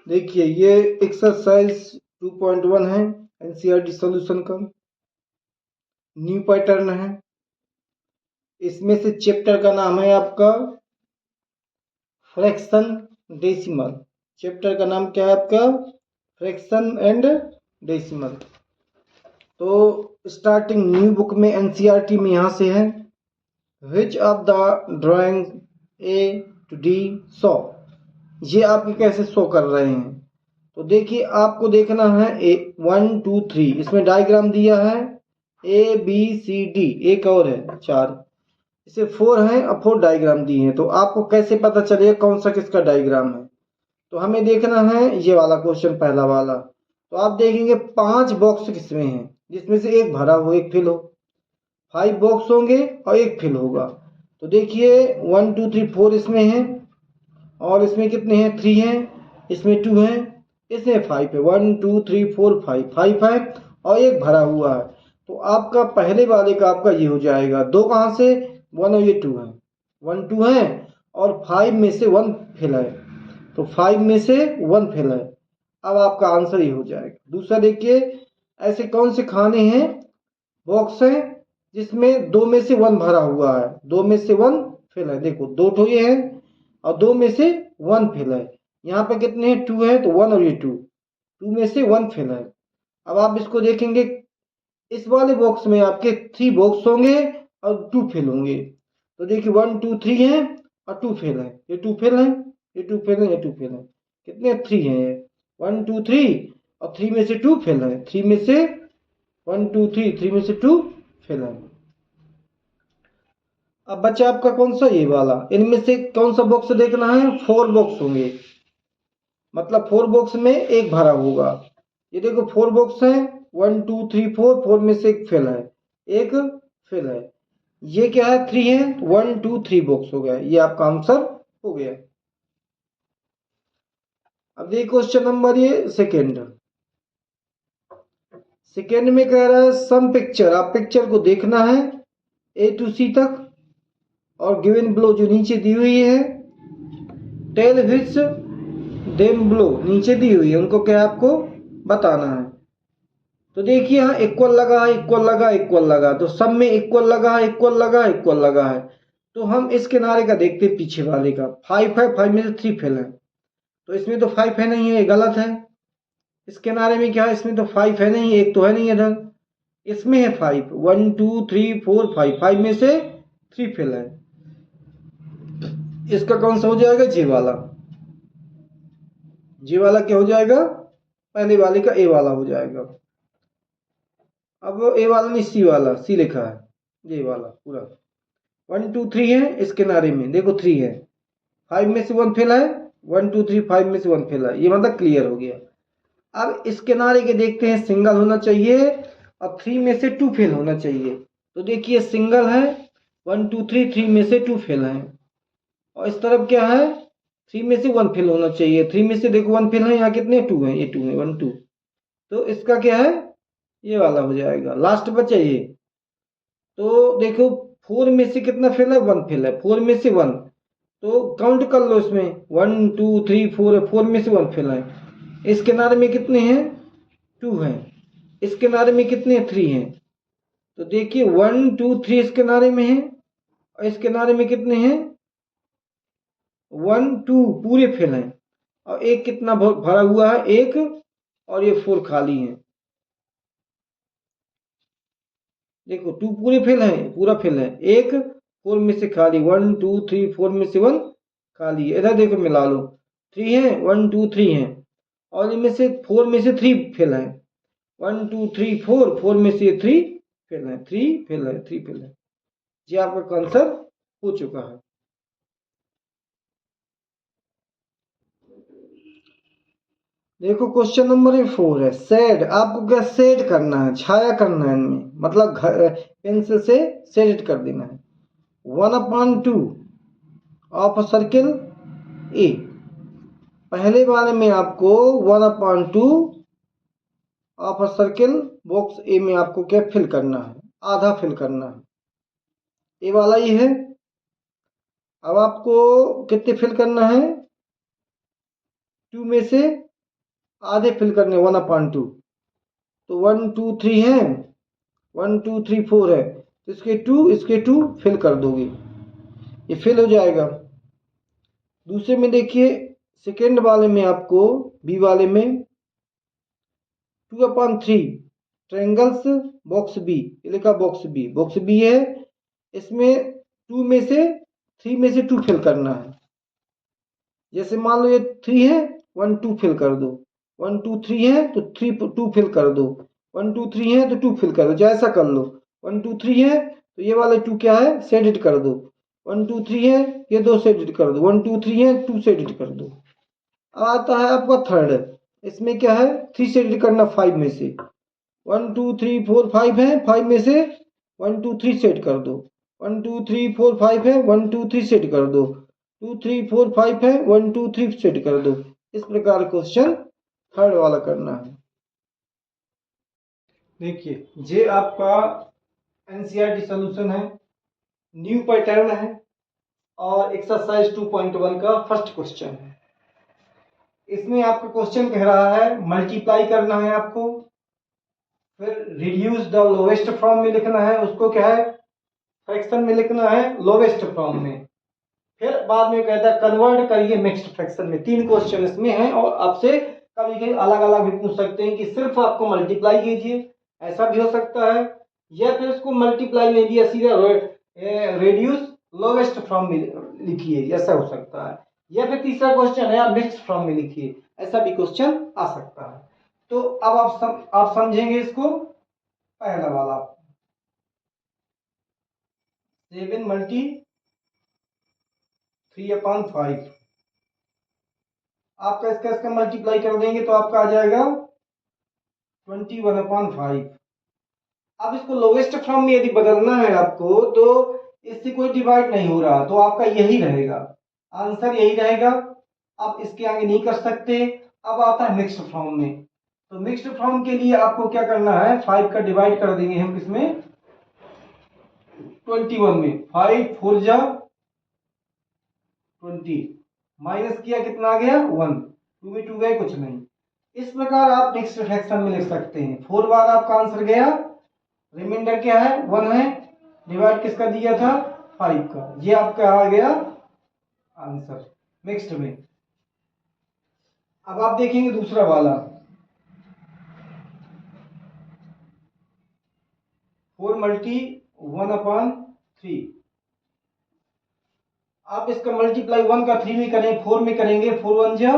देखिए ये एक्सरसाइज 2.1 है, एनसीईआरटी सॉल्यूशन का न्यू पैटर्न है। इसमें से चैप्टर का नाम है आपका फ्रैक्शन डेसिमल। चैप्टर का नाम क्या है आपका? Fraction and decimal. तो स्टार्टिंग न्यू बुक में एनसीईआरटी में यहाँ से है, which of the drawing A to D show. ये आपके कैसे शो कर रहे हैं? तो देखिए आपको देखना है 1 2 3, इसमें डायग्राम दिया है ए बी सी डी, एक और है 4, इसे 4 है और 4 डायग्राम दिए हैं। तो आपको कैसे पता चलेगा कौन सा किसका डायग्राम है? तो हमें देखना है ये वाला क्वेश्चन, पहला वाला। तो आप देखेंगे 5 बॉक्स किसमें है, जिसमें से एक भरा हो एक फिल हो। 5 बॉक्स होंगे और एक फिल होगा। तो देखिए 1 2 3 4 इसमें है, और इसमें कितने हैं? 3 हैं, इसमें 2 हैं, इसमें 5 है। 1 2 3 4 5, 5 है और एक भरा हुआ है। तो आपका पहले वाले का आपका ये हो जाएगा। दो कहाँ से? 1 और ये 2 है। 1 2 है और 5 में से 1 फिल है, तो 5 में से 1 फिल है। अब आपका आंसर ये हो जाएगा। दूसरा देखिए, ऐसे कौन से खाने हैं, बॉक्स है, जिसमें 2 में से 1 भरा हुआ है, 2 में से 1 फिल है। देखो 2 ठो ये है और 2 में से 1 फिल है। यहाँ पे कितने हैं? 2 है, तो 1 और ये 2 में से 1 फिल है। अब आप इसको देखेंगे, इस वाले बॉक्स में आपके 3 बॉक्स होंगे और 2 फिल होंगे। तो देखिए 1 2 3 है और 2 फिल है, ये 2 फिल है, ये 2 फिल है, ये 2 फिल है। कितने? 3 है ये। 1 2 3 और 3 में से 2 फिल है, 3 में से 1 2 3, 3 में से 2 फिल है। अब बच्चा आपका कौन सा? ये वाला। इनमें से कौन सा बॉक्स देखना है? 4 बॉक्स होंगे, मतलब 4 बॉक्स में एक भरा होगा। ये देखो 4 बॉक्स है, 1 2 3 4, 4 में से एक फेल है, एक फेल है। ये क्या है? 3 है, 1 2 3 बॉक्स हो गया। ये आपका आंसर हो गया। अब देखिए क्वेश्चन नंबर ये सेकेंड में कह रहा है सम पिक्चर। आप पिक्चर को देखना है ए टू सी तक, और गिवन ब्लो जो नीचे दी हुई है, टेल विच देम ब्लो नीचे दी हुई है, उनको क्या आपको बताना है। तो देखिए यहाँ इक्वल लगा है, इक्वल लगा, इक्वल लगा, तो सब में इक्वल लगा है, इक्वल लगा, इक्वल लगा है। तो हम इस किनारे का देखते हैं, पीछे वाले का। 5 है, 5 में से 3 फेल है, तो इसमें तो 5 है नहीं है, ये गलत है। इस किनारे में क्या है? इसमें तो 5 है नहीं, एक तो है नहीं इधर, इसमें है 5। 1 2 3 4 5, 5 में से 3 फेल है। इसका कौन सा हो जाएगा? जी वाला। जी वाला क्या हो जाएगा? पहले वाले का ए वाला हो जाएगा। अब ए वाला नहीं, सी वाला, सी लिखा है, ये वाला पूरा। 1 2 3 है, इस किनारे में देखो 3 है, 5 में से 1 फेल है, 1 2 3 5 में से 1 फेल है, ये मतलब क्लियर हो गया। अब इस किनारे के देखते हैं, सिंगल होना चाहिए और 3 में से 2 फेल होना चाहिए। तो देखिए सिंगल है, 1 2 3, 3 में से 2 फेल है, और इस तरफ क्या है? 3 में से 1 फेल होना चाहिए। 3 में से देखो 1 फेल है, यहाँ कितने? 2 है, ये 2 है, 1 2। तो इसका क्या है? ये वाला हो जाएगा। लास्ट बचा ये। तो देखो 4 में से कितना फेल है? 1 फेल है, 4 में से 1। तो काउंट कर लो इसमें, 1 2 3 4 है, 4 में से 1 फेल है। इस किनारे में कितने हैं? 2 हैं। इस किनारे में कितने? 3 हैं। तो देखिए 1 2 3 इस किनारे में है, और इस किनारे में कितने हैं? 1 2 पूरे फेल हैं, और एक कितना भरा हुआ है? एक, और ये 4 खाली है। देखो 2 पूरे फेल है, पूरा फेल है, एक 4 में से खाली, 1 2 3 4 में से 1 खाली है। इधर देखो मिला लो, 3 है, 1 2 3 है, और इनमें से 4 में से 3 फेल है। 1 2 3 4, 4 में से 3 फेल है, 3 फेल है, 3 फेल है। ये आपका आंसर हो चुका है। देखो क्वेश्चन नंबर 4 है शेड। आपको क्या शेड करना है? छाया करना है इनमें, मतलब पेंसिल से शेड कर देना है। 1/2 ऑफ सर्किल ए। पहले वाले में आपको 1/2 ऑफ सर्किल बॉक्स ए में आपको क्या फिल करना है? आधा फिल करना है। ए वाला ही है। अब आपको कितने फिल करना है? 2 में से आधे फिल करने 1/2, तो 1 2 3 है, 1 2 3 4 है, तो इसके 2 फिल कर दोगे, ये फिल हो जाएगा। दूसरे में देखिए, सेकेंड वाले में आपको बी वाले में 2/3 ट्रायंगल्स बॉक्स बी, ये लिखा बॉक्स बी है, इसमें 2 में से 3 में से 2 फिल करना है। जैसे मान लो ये 3 है, 1 2 फिल कर दो, 1 2 3 है तो 3 2 फिल कर दो, 1 2 3 है तो 2 फिल कर दो, जैसा कर लो। 1 2 3 है तो ये वाले 2 क्या है, से एडिट कर दो। 1 2 3 है, ये 2 से एडिट कर दो। 1 2 3 है, 2 से एडिट कर दो। अब आता है आपका थर्ड, इसमें क्या है, 3 से एडिट करना 5 में से। 1 2 3 4 5 है, 5 में से 1 2 3 सेट कर दो। 1 2 3 4 5 है, 1 2 3 सेट कर दो। 2 3 4 5 है, 1 2 3 सेट कर दो। इस प्रकार क्वेश्चन थर्ड वाला करना है। देखिए, ये आपका एनसीईआरटी सॉल्यूशन है, न्यू पैटर्न है और एक्सरसाइज 2.1 का फर्स्ट क्वेश्चन है। इसमें आपका क्वेश्चन कह रहा है मल्टीप्लाई करना है आपको, फिर रिड्यूस द लोवेस्ट फॉर्म में लिखना है, उसको क्या है, फ्रैक्शन में लिखना है लोवेस्ट फॉर्म में, फिर बाद में कहता है कन्वर्ट करिए मिक्स्ड फ्रैक्शन में। 3 क्वेश्चन इसमें हैं और आपसे कभी कभी अलग अलग भी पूछ सकते हैं कि सिर्फ आपको मल्टीप्लाई कीजिए, ऐसा भी हो सकता है, या फिर इसको मल्टीप्लाई नहीं दिया सीधा रेड्यूस लोवेस्ट फॉर्म में लिखिए, ऐसा हो सकता है, या फिर तीसरा क्वेश्चन है आप मिक्स्ड फॉर्म में लिखिए, ऐसा भी क्वेश्चन आ सकता है। तो अब आप समझेंगे इसको। पहला वाला 7 मल्टी 3/5, आपका इसका मल्टीप्लाई कर देंगे तो आपका आ जाएगा 21/5। अब इसको लोवेस्ट फॉर्म में यदि बदलना है आपको तो इससे कोई डिवाइड नहीं हो रहा, तो आपका यही रहेगा, आंसर यही रहेगा। आप इसके आगे नहीं कर सकते। अब आता है मिक्स्ड फॉर्म में, तो मिक्स्ड फॉर्म के लिए आपको क्या करना है, 5 का डिवाइड कर देंगे हम किसमें, 21 में। 5 4 जा 20, माइनस किया कितना आ गया 1, 2 में 2 गए कुछ नहीं। इस प्रकार आप मिक्स्ड फ्रैक्शन में लिख सकते हैं। 4 बार आपका आंसर गया, रिमाइंडर क्या है 1 है, डिवाइड किसका दिया था 5 का, ये आपका आ गया आंसर मिक्स्ड में। अब आप देखेंगे दूसरा वाला 4 मल्टी 1/3, आप इसका मल्टीप्लाई 1 का 3 में करें, 4 में करेंगे, 4 1 जा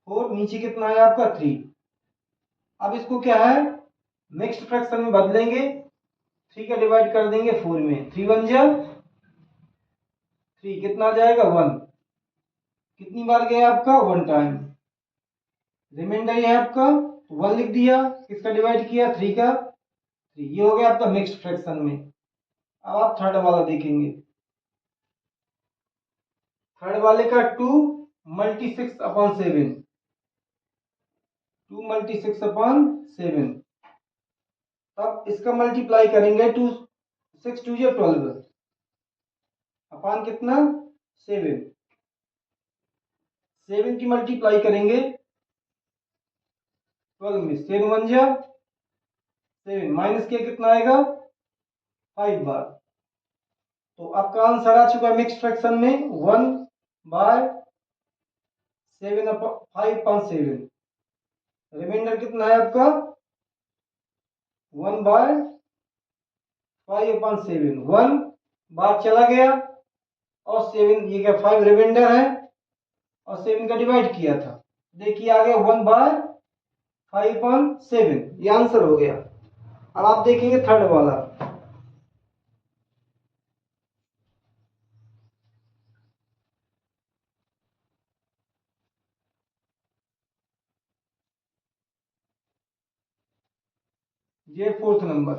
4, नीचे कितना है आपका 3। अब इसको क्या है मिक्स्ड फ्रैक्शन में बदलेंगे, 3 का डिवाइड कर देंगे 4 में, 3 1 जा 3, कितना आ जाएगा 1, कितनी बार गया आपका 1 टाइम, रिमाइंडर ये है आपका 1 लिख दिया, किसका डिवाइड किया 3 का 3, ये हो गया आपका मिक्स्ड फ्रैक्शन में। अब आप थर्ड वाला देखेंगे, थर्ड वाले का 2 मल्टी 6/7, 2 मल्टी 6/7, तब इसका मल्टीप्लाई करेंगे 2 6 2 या 12 अपान कितना 7, 7 की मल्टीप्लाई करेंगे 12 में, 7 1 जा 7, माइनस किया कितना आएगा 5 बार, तो आपका आंसर आ चुका है मिक्स फ्रैक्शन में 1/7/5/7, रिमाइंडर कितना है आपका 1/5/7, 1 बार चला गया और 7, ये क्या 5 रिमाइंडर है और 7 का डिवाइड किया था, देखिए आ गया 1/5/7, ये आंसर हो गया। अब आप देखेंगे थर्ड वाला, ये फोर्थ नंबर,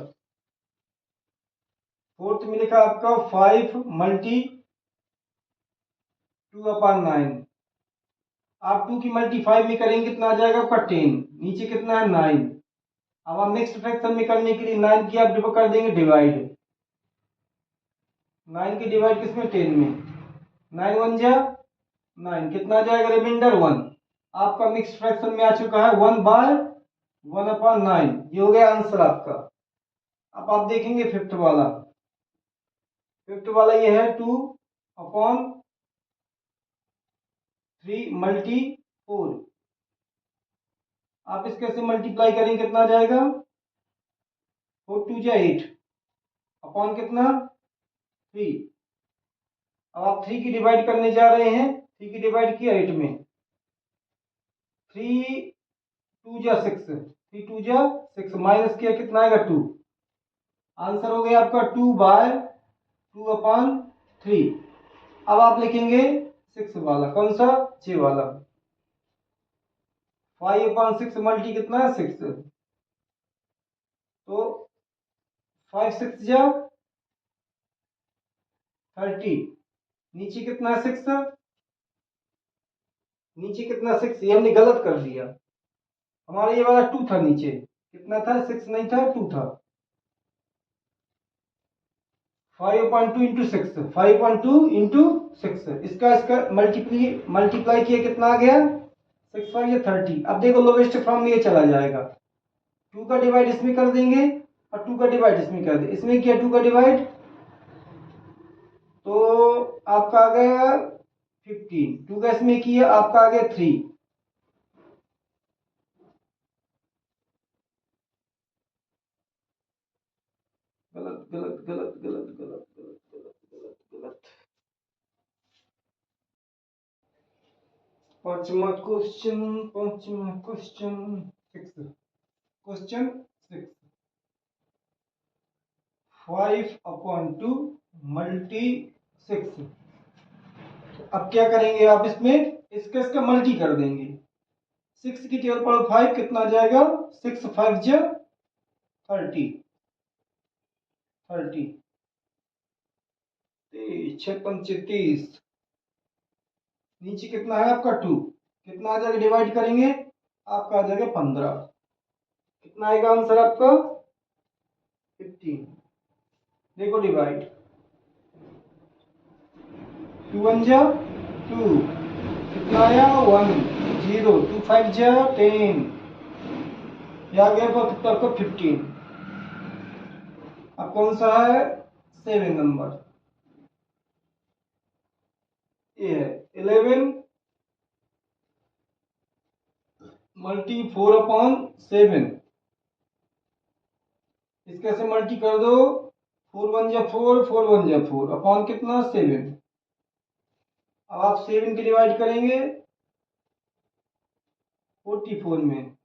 फोर्थ में लिखा आपका 5 मल्टी 2/9, आप 2 की मल्टी 5 में करेंगे कितना आ जाएगा आपका 10, नीचे कितना है 9। अब आप मिक्स्ड फ्रैक्शन में करने के लिए 9 की आप कर देंगे डिवाइड, 9 की डिवाइड किसमें 10 में, 9 1 जा 9, कितना आ जाएगा रिमाइंडर 1, आपका मिक्स फ्रैक्शन में आ चुका है 1/1/9। ये हो गया आंसर आपका। अब आप देखेंगे फिफ्थ वाला। फिफ्थ वाला ये है 2/3 मल्टी 4। आप इसके से मल्टीप्लाई करेंगे कितना आ जाएगा? 4 2 जा 8 अपॉन कितना 3। अब आप 3 की डिवाइड करने जा रहे हैं। 3 की डिवाइड किया 8 में। 3 2 जा 6 3 2 जा 6 माइनस किया कितना आएगा 2। आंसर हो गया आपका 2/2/3। अब आप लिखेंगे 6 वाला। कौन सा? जे वाला। 5/6 मल्टी कितना है 6। तो 5 6 जा 30। नीचे कितना है 6। नीचे कितना 6, ये हमने गलत कर दिया। हमारा ये वाला 2 था। नीचे कितना था? 6 नहीं था, 2 था। 5/2 इंटू 6 5/2 इंटू 6 इसका मल्टीप्लाई किया कितना आ गया 6 5 या 30। अब देखो लोवेस्ट फॉर्म में ये चला जाएगा। 2 का डिवाइड इसमें कर देंगे और 2 का डिवाइड इसमें कर देंगे। इसमें किया 2 का डिवाइड तो आपका आ गया 15। 2 का इसमें किया आपका आ गया 3। गलत गलत गलत गलत गलत गलत गलत गलत गलत। पांचवा क्वेश्चन 6। Question 6 5/2 multi 6। अब क्या करेंगे आप इसमें इसका मल्टी कर देंगे। 6 की टेबल पर 5 कितना आ जाएगा 6 5 जा 30 30 6 5 30। नीचे कितना है आपका 2 कितना आ जाएगा डिवाइड करेंगे आपका आ जाएगा 15। कितना आएगा आंसर आपका 15। देखो डिवाइड 2 1 जा 2 कितना आया 1 0 2 5 जा 10 या गया कितना आपको 15। अब कौन सा है 7 नंबर। ये है 11 मल्टी 4/7। इसके से मल्टी कर दो 4 1 जा 4 4 1 जा 4 अपॉन कितना 7। अब आप 7 की डिवाइड करेंगे 44 में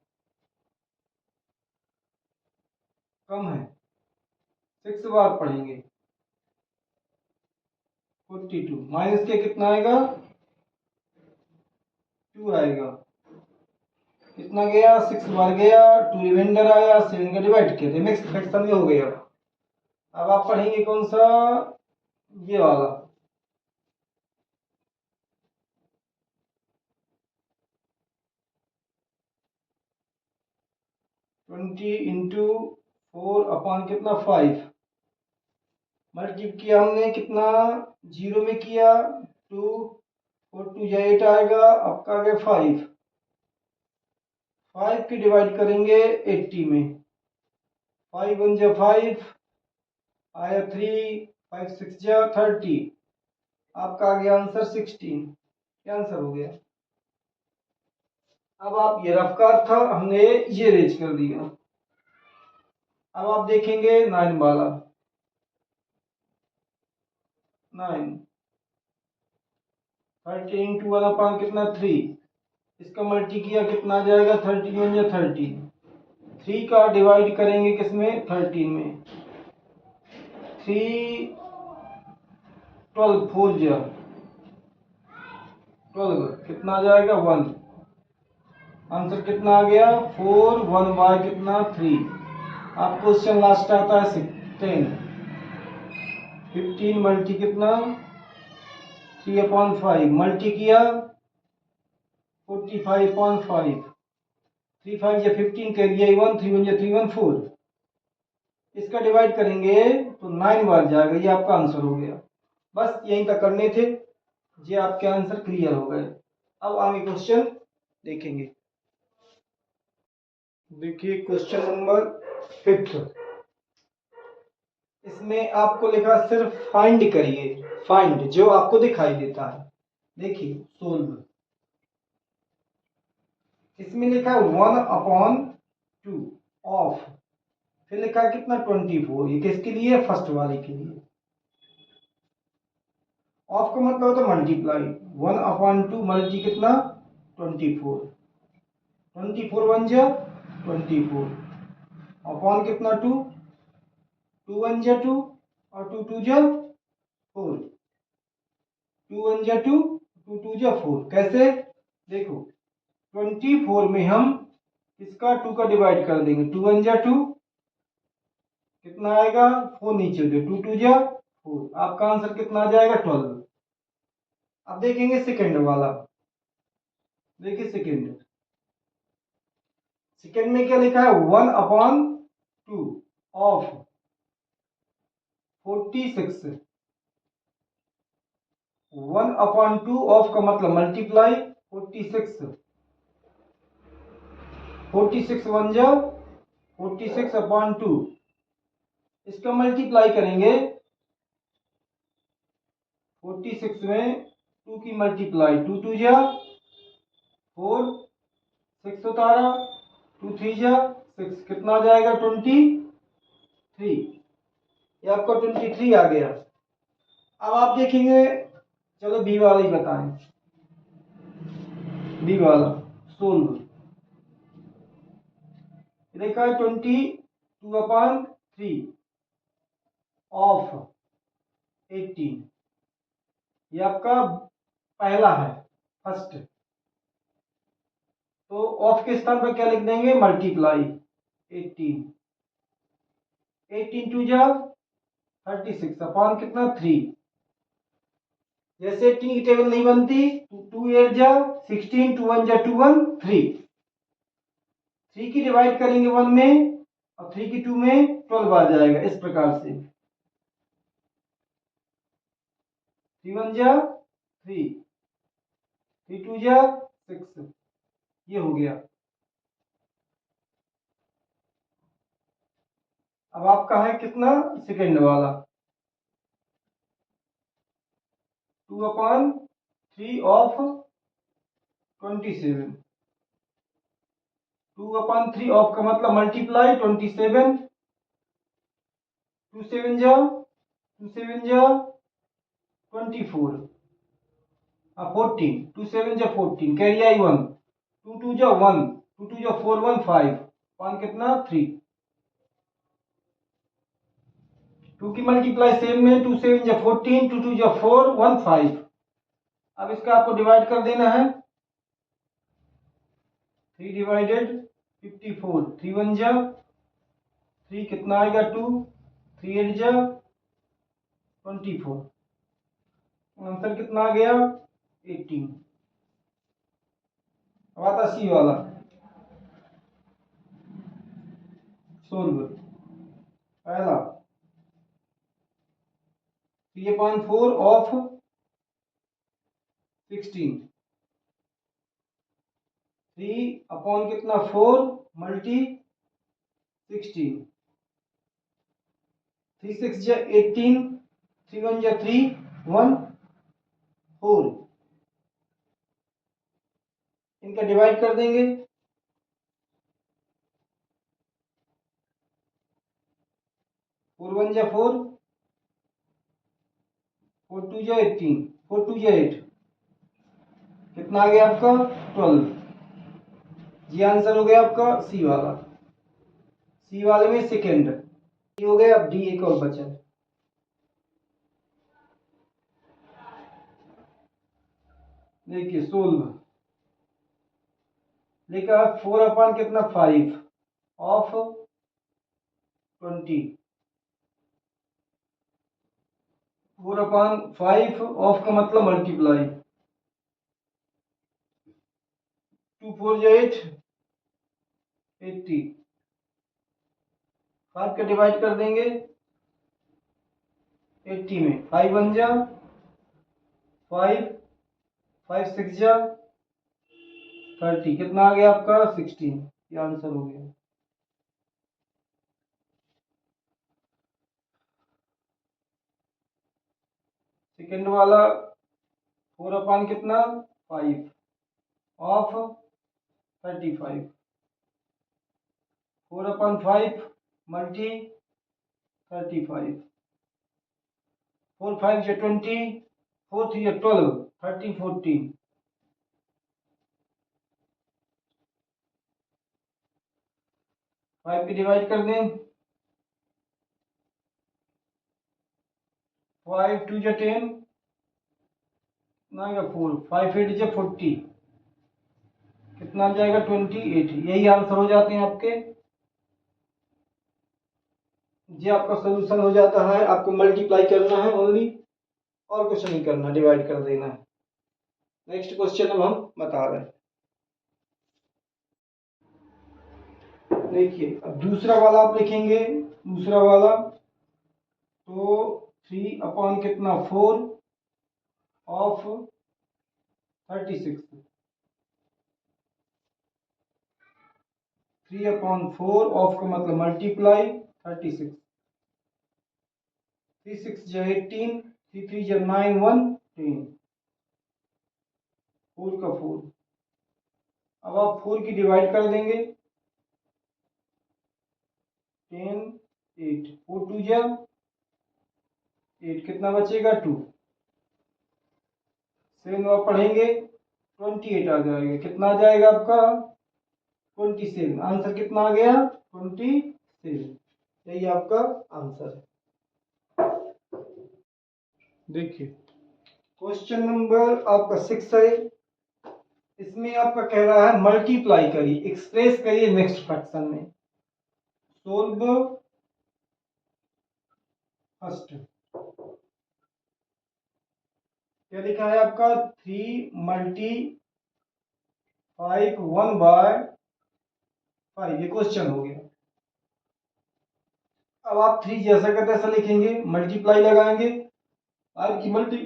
कम है 6 बार पढ़ेंगे 42 माइनस के कितना आएगा 2 आएगा। कितना गया 6 बार गया 2 रिमाइंडर आया 7 का डिवाइड किया थे मिक्स फ्रैक्शन में हो गया। अब आप पढ़ेंगे कौन सा ये वाला 20 इंटू 4 अपॉन कितना 5। मल्टीप किया हमने कितना 0 में किया 2 और 2 या 8 आएगा आपका आ गया 5। 5 की डिवाइड करेंगे 80 में 5 1 जा 5 आया 3 5 6 जा 30। आपका आ गया आंसर 16। क्या आंसर हो गया। अब आप ये रफ कार था हमने ये रेज कर दिया। अब आप देखेंगे 9 वाला 9 30 इंटू 1 अपॉन कितना 3। इसका मल्टी किया कितना आ जाएगा 31 या 30। 3 का डिवाइड करेंगे किसमें 13 में 3 12 4 जा 12 कितना आ जाएगा 1। आंसर कितना आ गया 4 1 बाय कितना 3। आप क्वेश्चन लास्ट आता है 10 15 मल्टी कितना 3/5 मल्टी किया 45/5 3 5 या 15 कैरियर 1 3 1 या 3 1 4। इसका डिवाइड करेंगे तो 9 बार जाएगा। ये आपका आंसर हो गया। बस यहीं तक करने थे। ये आपके आंसर क्लियर हो गए। अब आगे क्वेश्चन देखेंगे। देखिए क्वेश्चन नंबर 5, इसमें आपको लिखा सिर्फ फाइंड करिए, फाइंड जो आपको दिखाई देता है। देखिए सोल्व, इसमें लिखा है 1/2 ऑफ, फिर लिखा है कितना 24। ये किसके लिए? फर्स्ट वाले के लिए। ऑफ का मतलब होता है मल्टीप्लाई, 1/2 मल्टी कितना 24, 24 वन जा 24 अपॉन कितना 2, 2 वन जा 2 और 2 2 जा 4, 2 वन जा 2, 2 2 जा 4। कैसे? देखो 24 में हम इसका 2 का डिवाइड कर देंगे, 2 वन जा 2, कितना आएगा 4 नीचे हो जाए, 2 2 जा 4, आपका आंसर कितना आ जाएगा 12। अब देखेंगे सेकंड वाला। देखिए सेकंड, सेकंड में क्या लिखा है 1/2 ऑफ 46, 1/2 ऑफ का मतलब मल्टीप्लाई 46, 46 वन जा 46/2, इसका मल्टीप्लाई करेंगे 46 में 2 की मल्टीप्लाई, 2 2 जा 4, 6 होता रहा, 2 3 जा 6, कितना आ जाएगा 23। ये आपका 23 आ गया। अब आप देखेंगे, चलो बी वाला ही बताएं, बी वाला सोल्व, देखा है 22/3 ऑफ 18, ये आपका पहला है, फर्स्ट। तो ऑफ के स्थान पर क्या लिख देंगे मल्टीप्लाई 18, 18 2 जा 36 अपॉन कितना 3। जैसे 18 की टेबल नहीं बनती, 2 8 जा 16, 2 1 जा 2 1 3, 3 की डिवाइड करेंगे 1 में और 3 की 2 में 12 आ जाएगा। इस प्रकार से 3 1 जा 3, 3 2 जा 6, ये हो गया। अब आपका है कितना सेकंड वाला 2/3 ऑफ 27, 2/3 ऑफ का मतलब मल्टीप्लाई 27, 2 7 जा 2 7 जा 24 14, 2 7 जा 14, कैरी आई 1, 2 2 जा 1, 2 2 जा 4 1 5, 1 कितना 3, 2 की मल्टीप्लाई सेम में, 2 7 जा 14, 2 2 जा 4 1 5। अब इसका आपको डिवाइड कर देना है, 3 डिवाइडेड 54, 3 1 जा 3, कितना आएगा 2, 3 8 जा 24, आंसर कितना आ गया 18। अब आता सी वाला सोल्व, पहला 3/4 ऑफ 16, 3 अपॉन कितना 4 मल्टी 16, 3 6 जा 18, 3 1 जा 3 1 4, इनका डिवाइड कर देंगे, 4 1 जा 4, 4 2 जा 18, 4 2 जा 8, कितना आ गया आपका 12। ये आंसर हो गया आपका सी वाला, सी वाले में सेकंड हो गया। अब डी एक और बचा, देखिए सोल्व, लिखा 4 कितना 5 ऑफ 20, 4/5 ऑफ का मतलब मल्टीप्लाई, 2 4 जा 8, 80, 5 का डिवाइड कर देंगे 80 में, 5 1 जा 5, 5 6 जा 30 कितना आ गया आपका 16, ये आंसर हो गया। सेकंड वाला 4 कितना 5 ऑफ 35, 4/5 मल्टी 35, 4 5 या 20, 4 3 या 12, 30 14, 5 की डिवाइड कर दें, 5 2 या 10 ना, 4 5 8 या 40, कितना आ जाएगा 28, यही आंसर हो जाते हैं आपके। ये आपका सोल्यूशन हो जाता है, आपको मल्टीप्लाई करना है ओनली, और कुछ नहीं करना, डिवाइड कर देना है। नेक्स्ट क्वेश्चन अब हम बता रहे हैं। देखिए अब दूसरा वाला आप लिखेंगे, दूसरा वाला तो 3 कितना 4 ऑफ 36, 3/4 ऑफ का मतलब मल्टीप्लाई 36, 3 6 या 18, 3 3 या 9 1 10, 4 का 4। अब आप 4 की डिवाइड कर देंगे, 10 8, 4 2 या 8, कितना बचेगा 2, 7 आप पढ़ेंगे 28 आ जाएगा, कितना आ जाएगा आपका 27, आंसर कितना आ गया 27, यही आपका आंसर है। देखिए क्वेश्चन नंबर आपका 6 है, इसमें आपका कह रहा है मल्टीप्लाई करिए, एक्सप्रेस करिए नेक्स्ट फ्रैक्शन में। सोल्व फर्स्ट, क्या लिखा है आपका 3 मल्टी 5 1/5, ये क्वेश्चन हो गया। अब आप 3 जैसा का तैसा लिखेंगे, मल्टीप्लाई लगाएंगे, 5 की मल्टी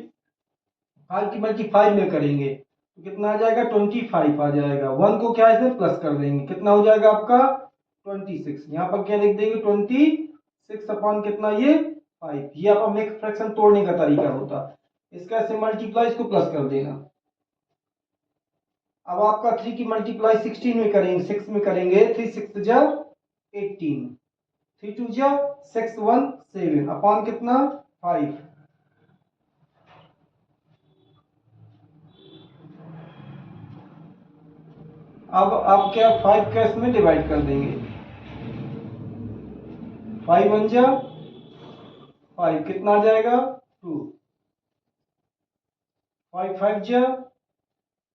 5 में करेंगे तो कितना आ जाएगा 25 आ जाएगा, 1 को क्या है प्लस कर देंगे, कितना हो जाएगा आपका 26, यहाँ पर क्या लिख देंगे 26 अपॉन कितना ये 5, ये आपका नेक्स्ट फ्रैक्शन तोड़ने का तरीका होता, इसका ऐसे मल्टीप्लाई इसको प्लस कर देना। अब आपका 3 की मल्टीप्लाई 16 में करेंगे, 6 में करेंगे, 3 6 जा 18, 3 2 जा 6 1 7 अपॉन कितना 5, अब आप क्या 5 का इसमें डिवाइड कर देंगे, 5 1 जा 5, कितना आ जाएगा 2, 5 5 जा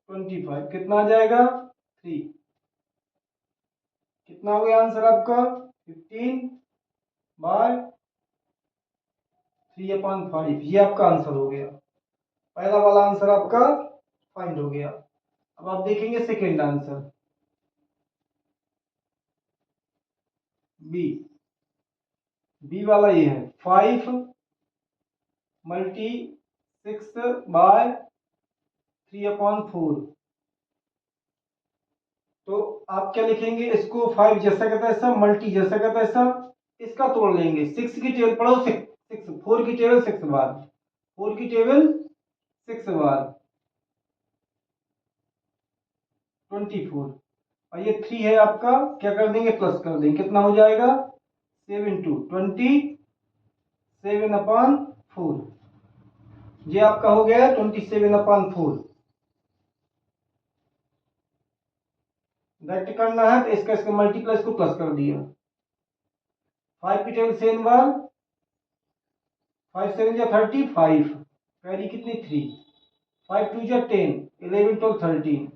25, कितना आ जाएगा 3, कितना हो गया आंसर आपका 15/3/5, ये आपका आंसर हो गया। पहला वाला आंसर आपका फाइंड हो गया। अब आप देखेंगे सेकेंड आंसर, बी, बी वाला ये है 5 मल्टी 6/3/4, तो आप क्या लिखेंगे इसको 5 जैसा का तैसा मल्टी जैसा का तैसा, इसका तोड़ लेंगे, 6 की टेबल पढ़ो, 6 4 की टेबल 6 बार, 4 की टेबल 6 बार 24, और ये 3 है आपका, क्या कर देंगे प्लस कर देंगे, कितना हो जाएगा 7 2 27/4, ये आपका हो गया 27/4। डायरेक्ट करना है तो इसका मल्टीप्लाई इसको प्लस कर दिया, 5 की टेबल 7 बार, 5 7 या 35, कैरी कितनी 3, 5 2 या 10, 11 12 13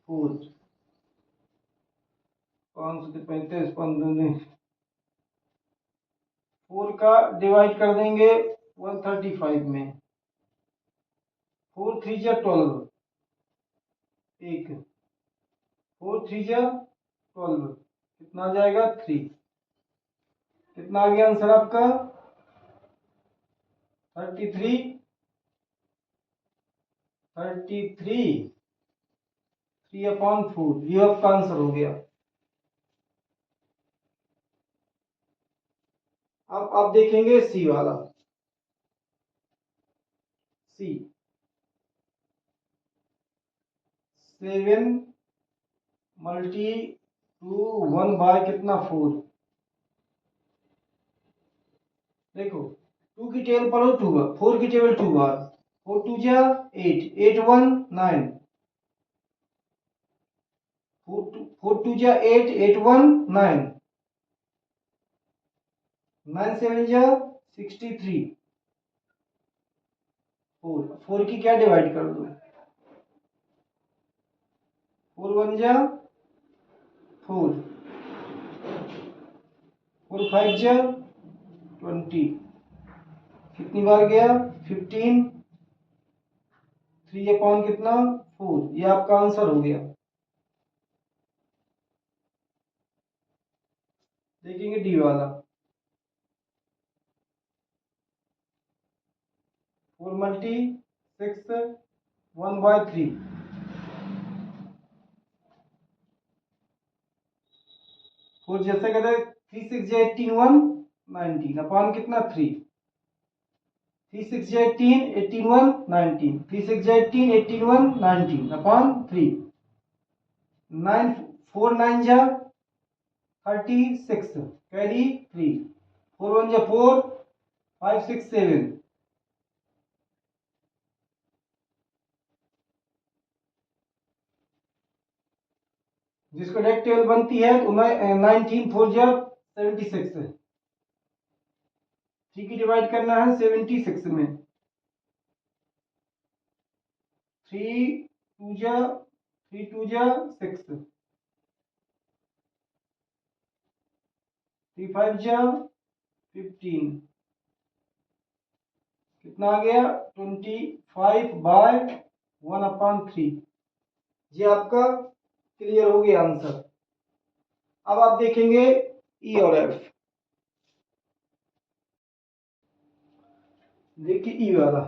4, 535 15, 4 का डिवाइड कर देंगे 135 में, 4 3 या 12, 1, 4 3 या 12, कितना आ जाएगा 3, कितना आ गया आंसर आपका 33 3/4, ये आपका आंसर हो गया। अब आप देखेंगे सी वाला, सी 7 मल्टी 1 बाय कितना 4। देखो 2 की टेबल पढ़ो 2 बार, 4 की टेबल 2 बार, 4 2 जा 8, 8 1 9, 4 2 जा 8, 8 1 9, 9 7 जा 63, 4 की क्या डिवाइड कर दो, 4 1 जा 4, 4 5 जा 20, कितनी बार गया 15, 3/4 कितना 4, ये आपका आंसर हो गया। देखेंगे डी वाला, 4 मल्टी 6 1 बाय 3, 4 जैसे कहते 3 6 जा 18 1 19 अपॉन कितना 3, 3 6 जा 18 18 1 19, 3 6 जा 18 18 1 19 अपॉन 3, 9 4 9 जा 36 कैरी 3, 4 1 जा 4, 5 6 7, जिसको डायरेक्ट टेबल बनती है तो 19 4 जा 76, 3 की डिवाइड करना है 76 में, 3 2 जा 3 2 जा 6, 3 5 जा 15, कितना आ गया 25/1/3, ये आपका क्लियर हो गया आंसर। अब आप देखेंगे ई और एफ, देखिए ई वाला,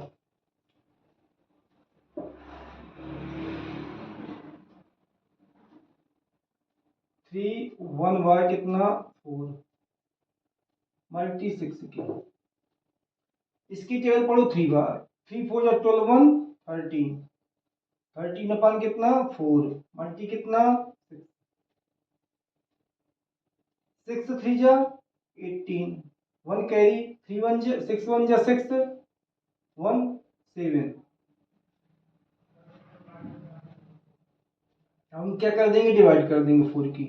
3 1 बाय कितना 4 मल्टी 6 की, इसकी टेबल पढ़ो 3 बार, 3 4 जा 12 1 13, 13 अपन कितना 4 मल्टी कितना 6 3 जा 18, 1 कैरी 3 1 जा 6 1 जा 6 1 7, हम क्या कर देंगे डिवाइड कर देंगे 4 की,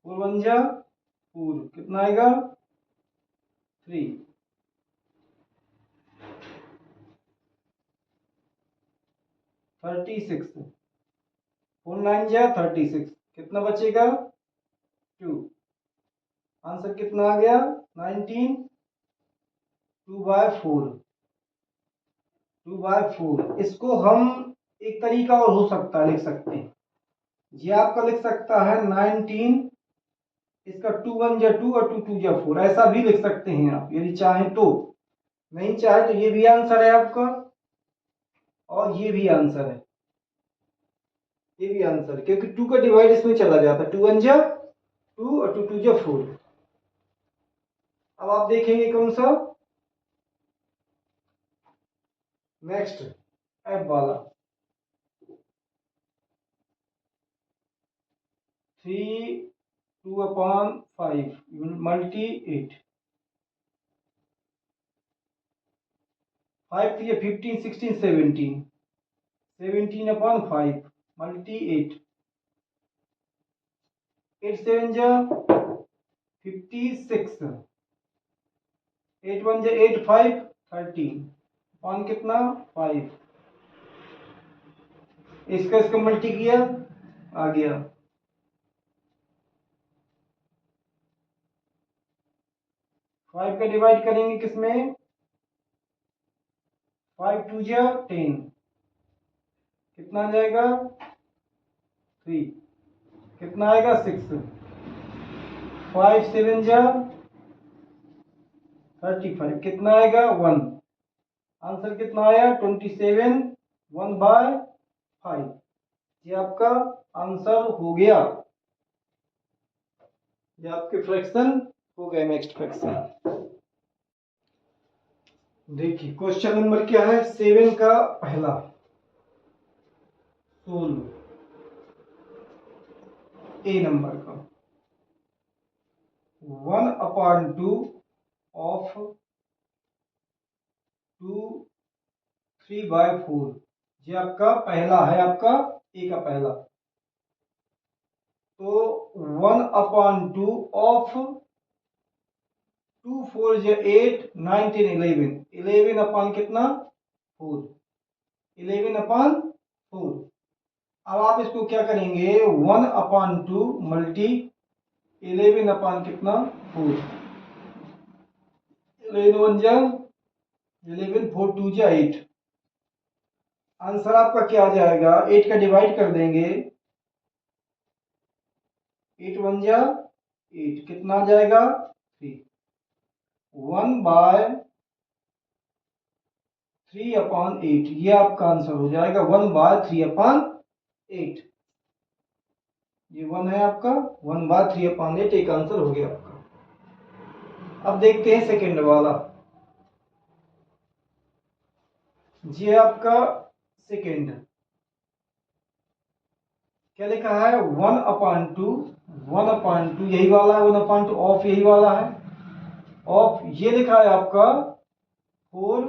4 1 जा 4 कितना आएगा 3, 36, 4 9 जा 36 कितना बचेगा 2, आंसर कितना आ गया 19 2/4, 2/4। इसको हम एक तरीका और हो सकता है लिख सकते हैं, ये आपका लिख सकता है 19, इसका 2 1 जा 2 और 2 2 जा 4, ऐसा भी लिख सकते हैं आप यदि चाहें तो, नहीं चाहे तो ये भी आंसर है आपका और ये भी आंसर है, ये भी आंसर है क्योंकि 2 का डिवाइड इसमें चला जाता है, 2 1 जा 2 और 2 2 जा 4। अब आप देखेंगे कौन सा नेक्स्ट एफ वाला, 3 2/5 मल्टी 8, 5 3 15 16 17, 17/5 मल्टी 8, 8 7 जा 56, 8 1 जा 8 5 13 अपॉन कितना 5, इसका मल्टी किया आ गया, 5 का डिवाइड करेंगे किसमें 5 2 जा 10 कितना आ जाएगा 3, कितना आएगा 6, 5 7 जा 35 कितना आएगा 1, आंसर कितना आया 27 1/5। ये आपका आंसर हो गया, ये आपके फ्रैक्शन हो गए नेक्स्ट फ्रैक्शन। देखिए क्वेश्चन नंबर क्या है, 7 का पहला, 16 ए नंबर का। 1/2 ऑफ 2 3/4, ये आपका पहला है, आपका ए का पहला। तो 1/2 ऑफ 2 4 8 9 10 11, 11 अपॉन कितना 4, 11/4। अब आप इसको क्या करेंगे, 1/2 मल्टी 11 अपॉन कितना 4, 11 1 जा 11, 4 2 जा 8। आंसर आपका क्या आ जाएगा, 8 का डिवाइड कर देंगे, 8 1 जा 8, कितना आ जाएगा 3। 1/3/8, ये आपका आंसर हो जाएगा 1/3/8। ये 1 है आपका, 1/3/8 एक आंसर हो गया आपका। अब देखते हैं सेकेंड वाला, ये आपका सेकेंड क्या लिखा है, 1/2, 1/2 यही वाला है, 1/2 ऑफ यही वाला है, ऑफ ये लिखा है आपका 4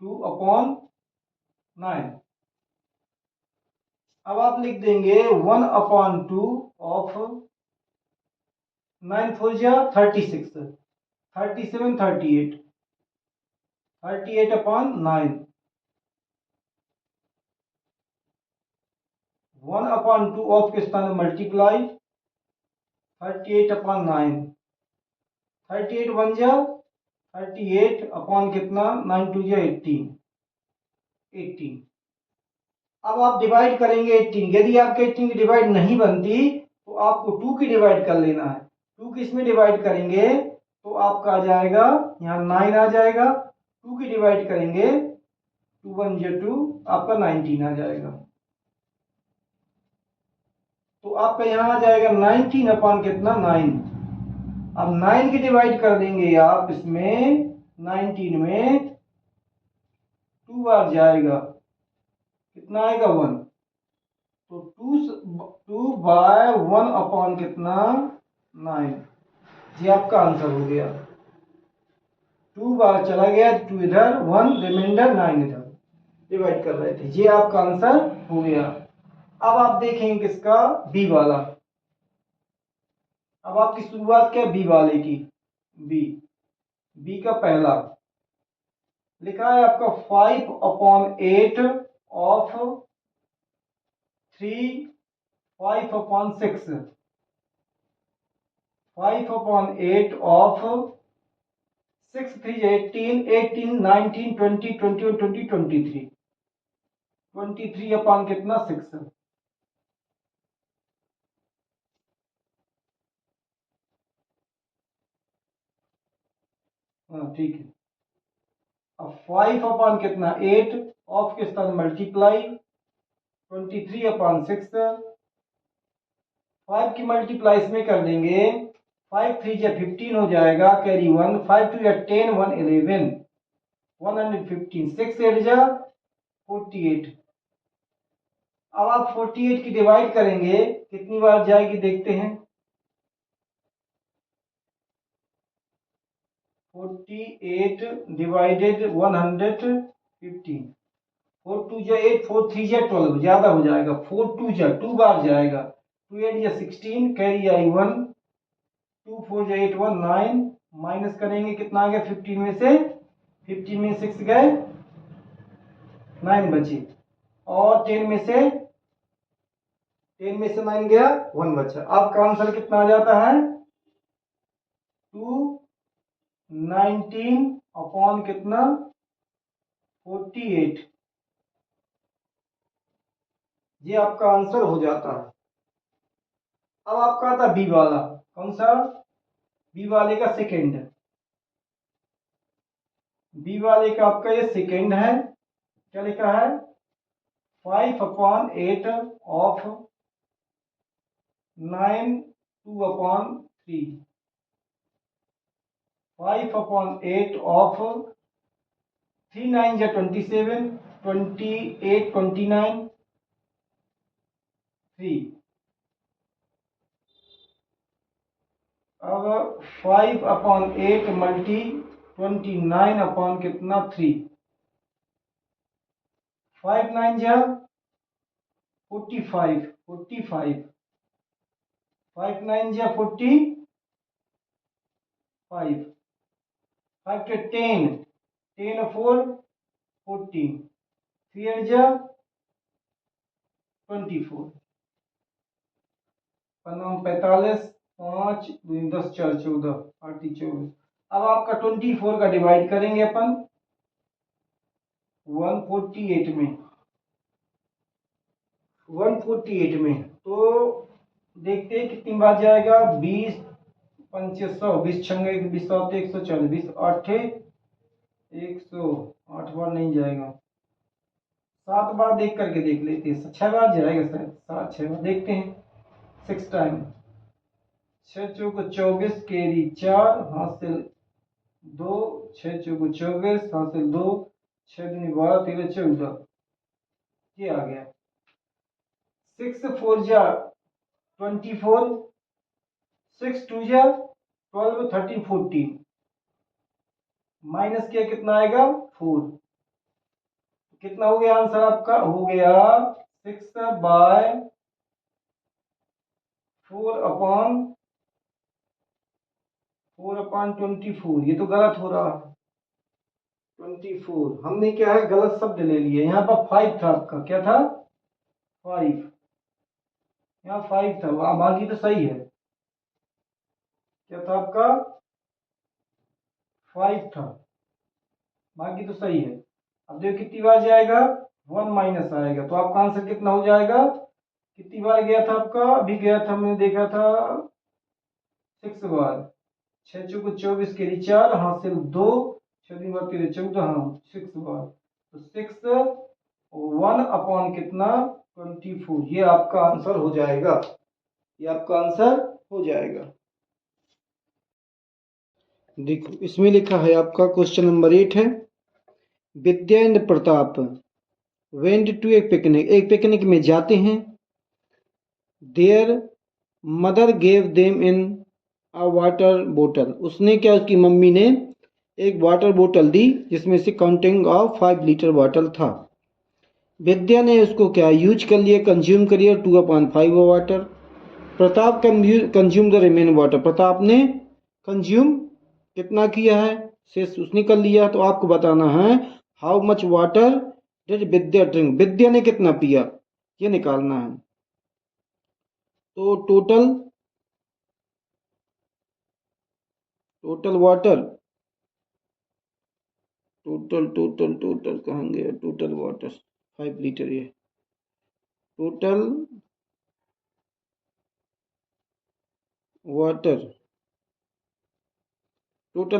2/9। अब आप लिख देंगे 1/2 ऑफ 9 4 जा 36, 37 38, 38/9। 1/2 ऑफ के स्थान में मल्टीप्लाई 38/9, 38 1 जा 38 अपॉन कितना 9 2 जा 18, 18। अब आप डिवाइड करेंगे 18, यदि आपके 18 की डिवाइड नहीं बनती तो आपको 2 की डिवाइड कर लेना है। 2 किस में डिवाइड करेंगे तो आपका आ जाएगा यहाँ 9 आ जाएगा, 2 की डिवाइड करेंगे 2 1 जा 2, आपका 19 आ जाएगा। तो आपका यहाँ आ जाएगा 19 अपॉन कितना 9। अब 9 की डिवाइड कर देंगे आप इसमें 19 में, 2 बार जाएगा, कितना आएगा 1। तो 2/1 अपॉन कितना 9, ये आपका आंसर हो गया। 2 बार चला गया, 2 इधर 1 रिमाइंडर 9 इधर डिवाइड कर रहे थे, ये आपका आंसर हो गया। अब आप देखेंगे किसका, बी वाला। अब आपकी शुरुआत क्या बी वाले की, बी, बी का पहला लिखा है आपका 5/8 ऑफ 3 5/6, 5/8 ऑफ 6 3 18 18 19 20 21 20 23, 23 अपॉन कितना 6। हाँ ठीक है। अब 5/, कितना 8 ऑफ के स्थान मल्टीप्लाई 23/6, 5 की मल्टीप्लाई इसमें कर देंगे, 5 3 या 15 हो जाएगा, कैरी 1, 5 2 या 10 1 11, 115, 6 8 जा 48। अब आप 48 की डिवाइड करेंगे, कितनी बार जाएगी देखते हैं, 48 डिवाइडेड 115, 4 2 जा 8, 4 3 जा 12, ज्यादा हो जाएगा, 4 2 जा 2 बार जाएगा, 2 8 जा 16, कैरी आई 1, 2 4 जा 8 1 9, माइनस करेंगे कितना आ गया 15 में से, 15 में 6 गए 9 बचे, और 10 में से 9 गया 1 बचा। आपका आंसर कितना आ जाता है 219 अपॉन कितना 48, ये आपका आंसर हो जाता है। अब आपका आता बी वाला, कौन सा, बी वाले का सेकेंड, बी वाले का आपका ये सेकेंड है, क्या लिखा है 5/8 of 9 2/3. 5/8 of 3 9 या 27, 28 29 3. अब 5/8 मल्टी 29 अपॉन कितना 3. 5 9 जा 45 45. 5 9 जा 45. 5 के 10 10 4 14. 3 8 जा 24. 45 5 10 4 14 8 24. अब आपका 24 का डिवाइड करेंगे अपन 148 में. 148 में तो देखते हैं कितनी बार जाएगा. 20 5 100, 20 छंगे 20 7 140, 20 8 108 बार नहीं जाएगा. 7 बार देख करके देख लेते हैं. 6 बार जाएगा शायद. 7 6 बार देखते हैं. 6 टाइम 6 चौको 24 केरी 4 हासिल 2 6 चौको 24 हासिल 2 6 दूनी 12 13 14. ये आ गया. 6 4 जा 24, 6 2 जा 12 13 14. माइनस किया कितना आएगा 4. कितना हो गया आंसर आपका? हो गया 6/4/24. ये तो गलत हो रहा है. 24 हमने क्या है गलत शब्द ले लिए. यहाँ पर 5 था आपका. क्या था? 5. यहाँ 5 था. बाकी तो सही है. क्या था आपका? 5 था. बाकी तो सही है. अब देखो कितनी बार जाएगा. 1 माइनस आएगा. तो आपका आंसर कितना हो जाएगा? कितनी बार गया था आपका? अभी गया था मैंने देखा था 6 बार. 6 चौको 24 के लिए 4 हासिल 2 6 दिन बाद 13 14. हाँ 6 बार. तो 6 1 अपॉन कितना 24. ये आपका आंसर हो जाएगा. ये आपका आंसर हो जाएगा. देखो इसमें लिखा है आपका क्वेश्चन नंबर 8 है. Vidya and Pratap went to a picnic. एक पिकनिक में जाते हैं. Their mother gave them in a water बोतल. उसने क्या उसकी मम्मी ने एक वाटर बोतल दी जिसमें से काउंटिंग ऑफ 5 लीटर वाटर था. विद्या ने उसको क्या यूज कर लिया कंज्यूम कर लिया 2/5 water. Pratap consume the remain water. Pratap ने कंज्यूम कितना किया है शेष उसने कर लिया. तो आपको बताना है how much water did Vidya drink. Vidya ने कितना पिया ये निकालना है. तो टोटल वाटर टोटल कहाँ गया. Total water 5 litre. ये टोटल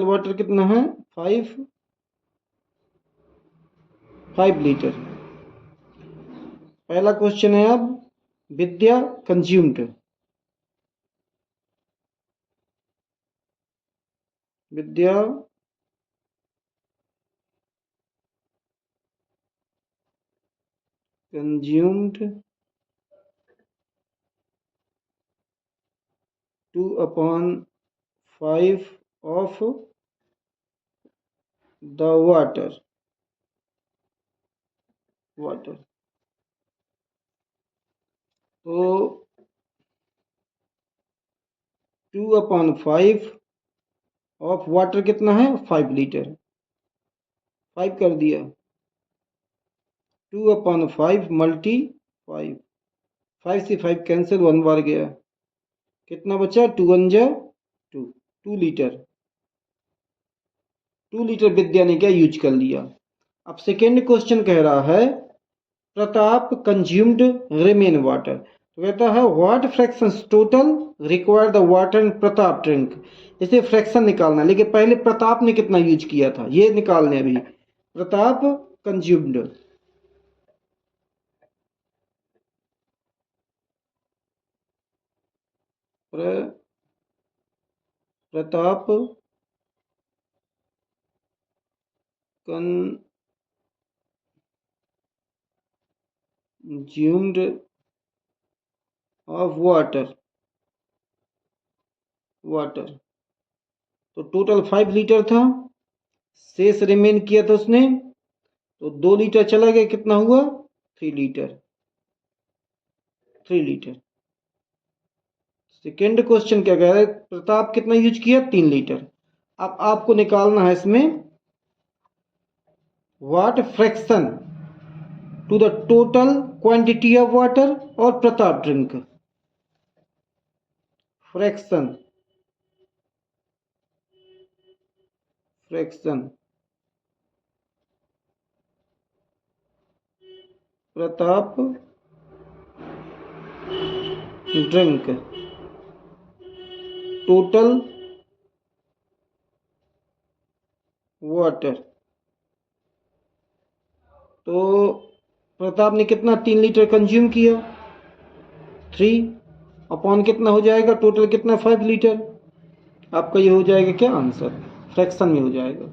वाटर कितना है 5 लीटर. पहला क्वेश्चन है अब विद्या consumed. Vidya consumed 2/5 of the water. तो 2/5 ऑफ वाटर कितना है 5 लीटर. 5 कर दिया. 2/5 मल्टी 5. 5 से 5 कैंसिल 1 बार गया. कितना बचा 2 1 जा 2 लीटर. 2 लीटर विद्या ने क्या यूज कर लिया. अब सेकेंड क्वेश्चन कह रहा है प्रताप कंज्यूम्ड रिमेन वाटर. तो कहता है what fractions total require the water and Pratap drink. इसे फ्रैक्शन निकालना. लेकिन पहले प्रताप ने कितना यूज किया था ये निकालने. अभी Pratap consumed Pratap consumed of water तो टोटल 5 लीटर था, शेष रिमेन किया था उसने, तो 2 लीटर चला गया, कितना हुआ 3 लीटर। सेकेंड क्वेश्चन क्या कह रहा है, प्रताप कितना यूज किया 3 लीटर। अब आपको निकालना है इसमें what fraction to the total quantity of water और Pratap drink. Fraction Pratap drink total water. तो प्रताप ने कितना 3 लीटर कंज्यूम किया, 3 अपॉन कितना हो जाएगा, टोटल कितना 5 लीटर। आपका ये हो जाएगा क्या आंसर, फ्रैक्शन में हो जाएगा।